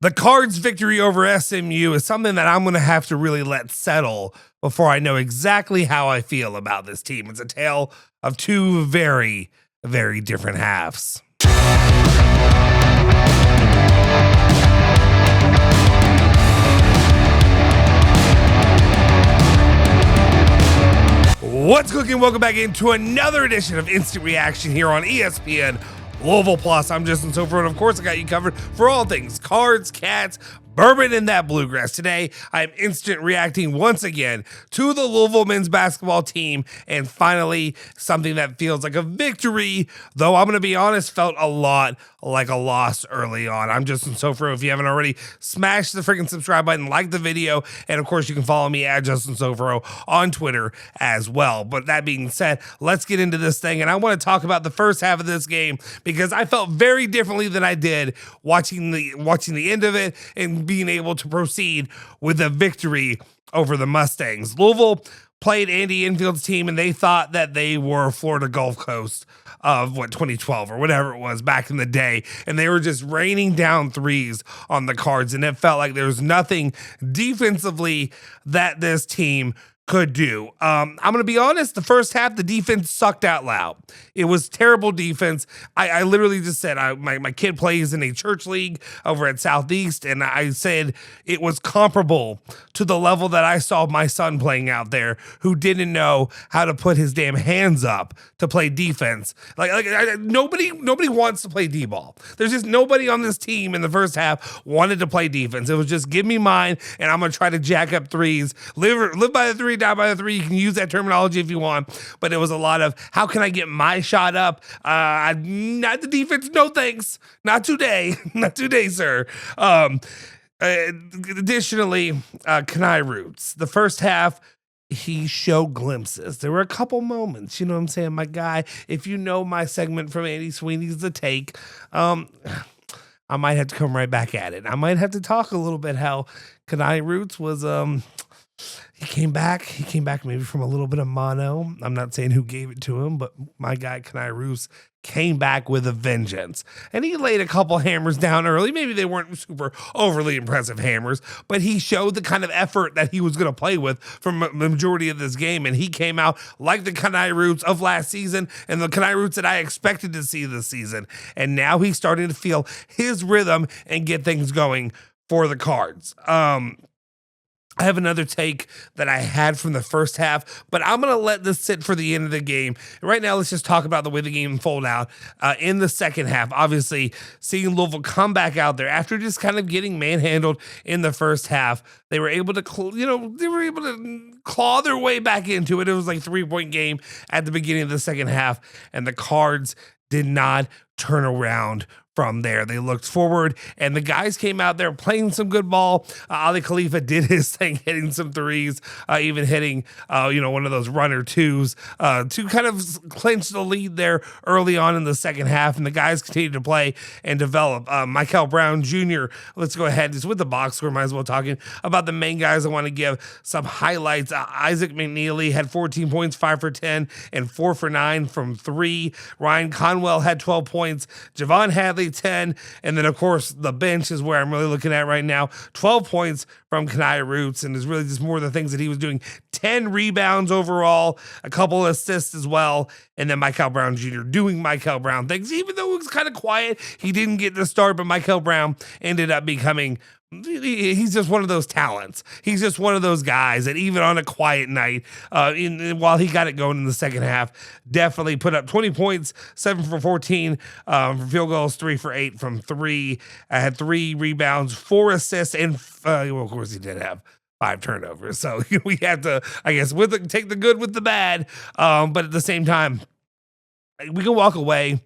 The Cards' victory over SMU is something that I'm going to have to really let settle before I know exactly how I feel about this team. It's a tale of two very, very different halves. What's cooking? Welcome back into another edition of Instant Reaction here on ESPN Louisville Plus. I'm Justin Soforo, and of course I got you covered for all things cards, cats, bourbon, and that bluegrass. Today, I'm instant reacting once again to the Louisville men's basketball team, and finally, something that feels like a victory, though I'm going to be honest, felt a lot like a loss early on. I'm Justin Soforo. If you haven't already, smash the freaking subscribe button, like the video, and of course, you can follow me at Justin Soforo on Twitter as well. But that being said, let's get into this thing, and I want to talk about the first half of this game because I felt very differently than I did watching the end of it and being able to proceed with a victory over the Mustangs. Louisville played Andy Enfield's team, and they thought that they were Florida Gulf Coast of 2012 or whatever it was back in the day, and they were just raining down threes on the Cards, and it felt like there was nothing defensively that this team could do. I'm going to be honest, the first half, the defense sucked out loud. It was terrible defense. I literally just said, my kid plays in a church league over at Southeast, and I said it was comparable to the level that I saw my son playing out there, who didn't know how to put his damn hands up to play defense. Nobody wants to play D-ball. There's just nobody on this team in the first half wanted to play defense. It was just, give me mine, and I'm going to try to jack up threes, live by the three, die by the three. You can use that terminology if you want, but it was a lot of, how can I get my shot up? Not the defense, no thanks. Not today. Not today, sir. Additionally, Khani Rooths, the first half, he showed glimpses. There were a couple moments, you know what I'm saying? My guy, if you know my segment from Andy Sweeney's The Take, I might have to come right back at it. I might have to talk a little bit how Khani Rooths was, he came back maybe from a little bit of mono. I'm not saying who gave it to him, but my guy Khani Rooths came back with a vengeance. And he laid a couple hammers down early. Maybe they weren't super overly impressive hammers, but he showed the kind of effort that he was going to play with for the majority of this game. And he came out like the Khani Rooths of last season and the Khani Rooths that I expected to see this season. And now he's starting to feel his rhythm and get things going for the Cards. I have another take that I had from the first half, but I'm going to let this sit for the end of the game. Right now, let's just talk about the way the game unfolded out in the second half. Obviously, seeing Louisville come back out there after just kind of getting manhandled in the first half, they were able to, claw their way back into it. It was like a 3-point game at the beginning of the second half, and the Cards did not turn around from there. They looked forward, and the guys came out there playing some good ball. Ali Khalifa did his thing, hitting some threes, even hitting, one of those runner twos to kind of clinch the lead there early on in the second half. And the guys continued to play and develop. Mikel Brown Jr., let's go ahead, just with the box score, might as well talking about the main guys. I want to give some highlights. Isaac McNeely had 14 points, 5 for 10, and 4 for 9 from 3. Ryan Conwell had 12 points. Javon Hadley, 10, and then of course the bench is where I'm really looking at right now. 12 points from Khani Rooths, and is really just more of the things that he was doing. 10 rebounds overall, a couple of assists as well, and then Mikel Brown Jr. doing Mikel Brown things. Even though it was kind of quiet, he didn't get the start, but Mikel Brown ended up becoming, he's just one of those talents. He's just one of those guys that even on a quiet night, while he got it going in the second half, definitely put up 20 points, 7 for 14 from field goals, 3 for 8 from 3. Had 3 rebounds, 4 assists, and of course he did have 5 turnovers. So we have to, I guess, take the good with the bad. But at the same time, we can walk away,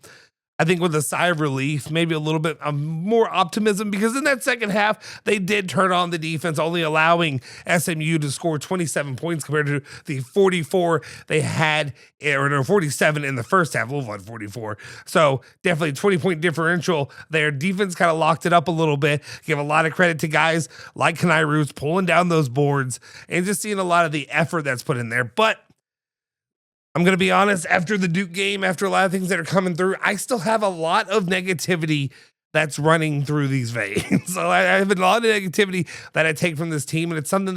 I think, with a sigh of relief, maybe a little bit of more optimism, because in that second half, they did turn on the defense, only allowing SMU to score 27 points compared to the 44 they had, or no, 47 in the first half. Louisville had 44. So definitely 20-point differential there. Defense kind of locked it up a little bit. Give a lot of credit to guys like Khani Rooths pulling down those boards and just seeing a lot of the effort that's put in there. But I'm going to be honest, after the Duke game, after a lot of things that are coming through, I still have a lot of negativity that's running through these veins. So I have a lot of negativity that I take from this team, and it's something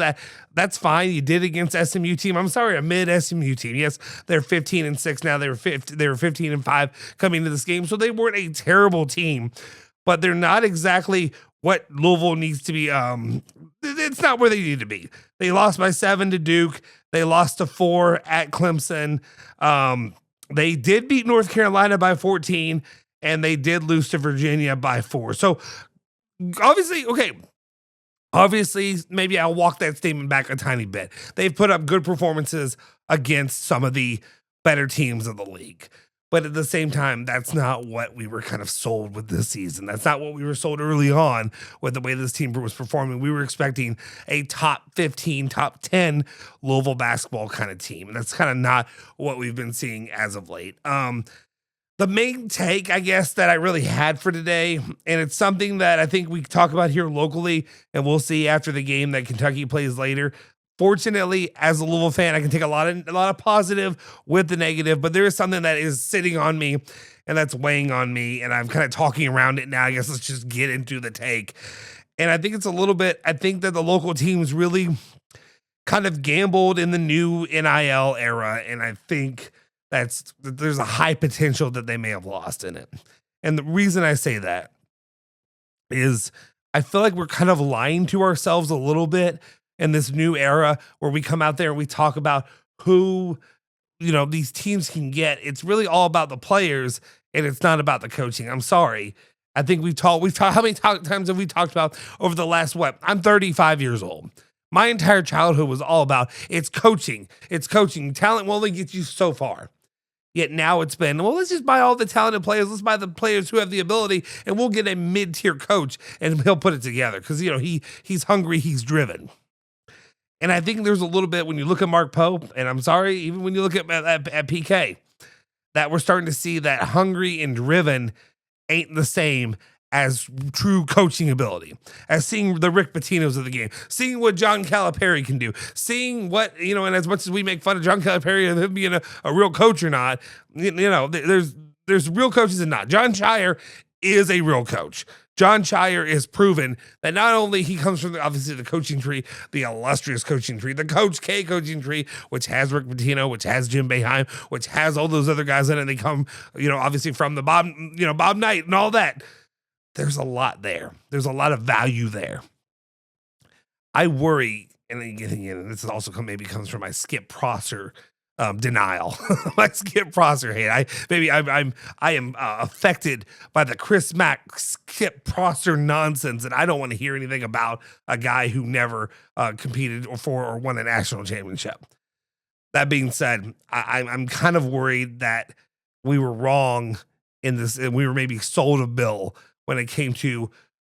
that's fine. You did against SMU team. I'm sorry, a mid SMU team. Yes, they're 15-6 now. They were 15-5 coming into this game, so they weren't a terrible team, but they're not exactly what Louisville needs to be. It's not where they need to be. They lost by 7 to Duke. They lost to 4 at Clemson. They did beat North Carolina by 14. And they did lose to Virginia by 4. So obviously, maybe I'll walk that statement back a tiny bit. They've put up good performances against some of the better teams of the league. But at the same time, that's not what we were kind of sold with this season. That's not what we were sold early on with the way this team was performing. We were expecting a top 15, top 10 Louisville basketball kind of team. And that's kind of not what we've been seeing as of late. The main take, I guess, that I really had for today, and it's something that I think we talk about here locally, and we'll see after the game that Kentucky plays later. Fortunately, as a Louisville fan, I can take a lot of positive with the negative, but there is something that is sitting on me, and that's weighing on me, and I'm kind of talking around it now. I guess let's just get into the take. And I think it's a little bit, I think that the local teams really kind of gambled in the new NIL era, and I think there's a high potential that they may have lost in it. And the reason I say that is I feel like we're kind of lying to ourselves a little bit in this new era where we come out there and we talk about who, these teams can get. It's really all about the players and it's not about the coaching. I'm sorry. I think we've talked, how many times have we talked about over the last, I'm 35 years old. My entire childhood was all about it's coaching. It's coaching. Talent will only get you so far. Yet now it's been, let's just buy all the talented players. Let's buy the players who have the ability, and we'll get a mid-tier coach, and he'll put it together because he's hungry, he's driven. And I think there's a little bit when you look at Mark Pope, and I'm sorry, even when you look at PK, that we're starting to see that hungry and driven ain't the same as true coaching ability, as seeing the Rick Pitino's of the game, seeing what John Calipari can do, seeing what, and as much as we make fun of John Calipari and him being a real coach or not, there's real coaches and not. John Shire is a real coach. John Shire is proven that not only he comes from obviously the coaching tree, the illustrious coaching tree, the Coach K coaching tree, which has Rick Pitino, which has Jim Boeheim, which has all those other guys in it. And they come, obviously from the Bob Knight and all that. There's a lot there. There's a lot of value there. I worry, and again, this is also maybe comes from my Skip Prosser denial, my Skip Prosser hate. I am affected by the Chris Mack Skip Prosser nonsense, and I don't want to hear anything about a guy who never competed or won a national championship. That being said, I'm kind of worried that we were wrong in this, and we were maybe sold a bill when it came to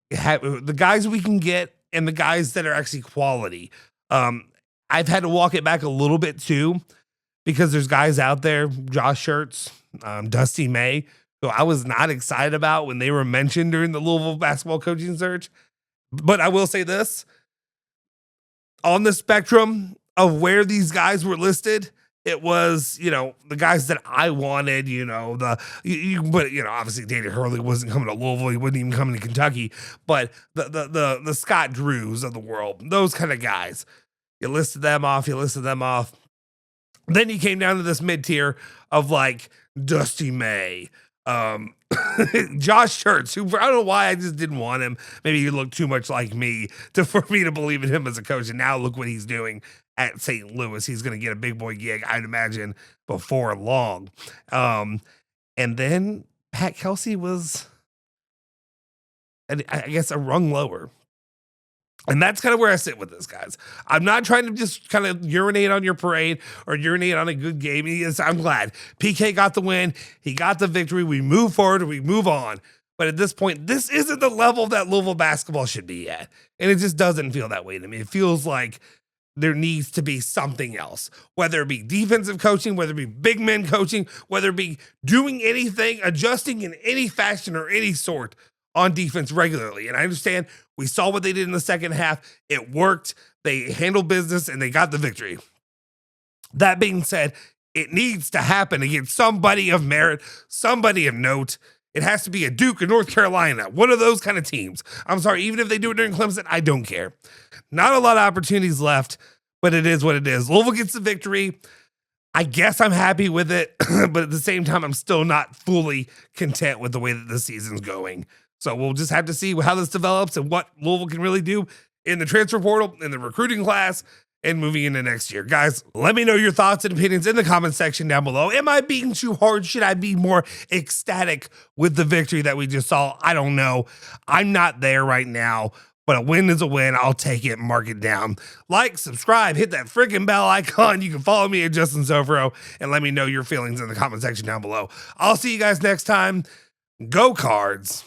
the guys we can get and the guys that are actually quality. I've had to walk it back a little bit too, because there's guys out there, Josh Schertz, Dusty May, who I was not excited about when they were mentioned during the Louisville basketball coaching search. But I will say this, on the spectrum of where these guys were listed, it was, the guys that I wanted, but obviously Danny Hurley wasn't coming to Louisville. He wasn't even coming to Kentucky, but the Scott Drews of the world, those kind of guys, you listed them off. Then you came down to this mid-tier of like Dusty May, Josh Schertz, who I don't know why I just didn't want him. Maybe he looked too much like me for me to believe in him as a coach. And now look what he's doing at St. Louis. He's going to get a big boy gig, I'd imagine, before long. And then Pat Kelsey was, I guess, a rung lower. And that's kind of where I sit with this, guys. I'm not trying to just kind of urinate on your parade or urinate on a good game. I'm glad PK got the win. He got the victory. We move forward. We move on. But at this point, this isn't the level that Louisville basketball should be at. And it just doesn't feel that way to me. It feels like there needs to be something else, whether it be defensive coaching, whether it be big men coaching, whether it be doing anything, adjusting in any fashion or any sort on defense regularly. And I understand we saw what they did in the second half. It worked. They handled business and they got the victory. That being said, it needs to happen against somebody of merit, somebody of note. It has to be a Duke or North Carolina, one of those kind of teams. I'm sorry, even if they do it during Clemson, I don't care. Not a lot of opportunities left, but it is what it is. Louisville gets the victory. I guess I'm happy with it, but at the same time, I'm still not fully content with the way that the season's going. So we'll just have to see how this develops and what Louisville can really do in the transfer portal, in the recruiting class, and moving into next year. Guys, let me know your thoughts and opinions in the comment section down below. Am I being too hard? Should I be more ecstatic with the victory that we just saw? I don't know. I'm not there right now, but a win is a win. I'll take it, mark it down. Like, subscribe, hit that freaking bell icon. You can follow me at Justin Soforo and let me know your feelings in the comment section down below. I'll see you guys next time. Go Cards.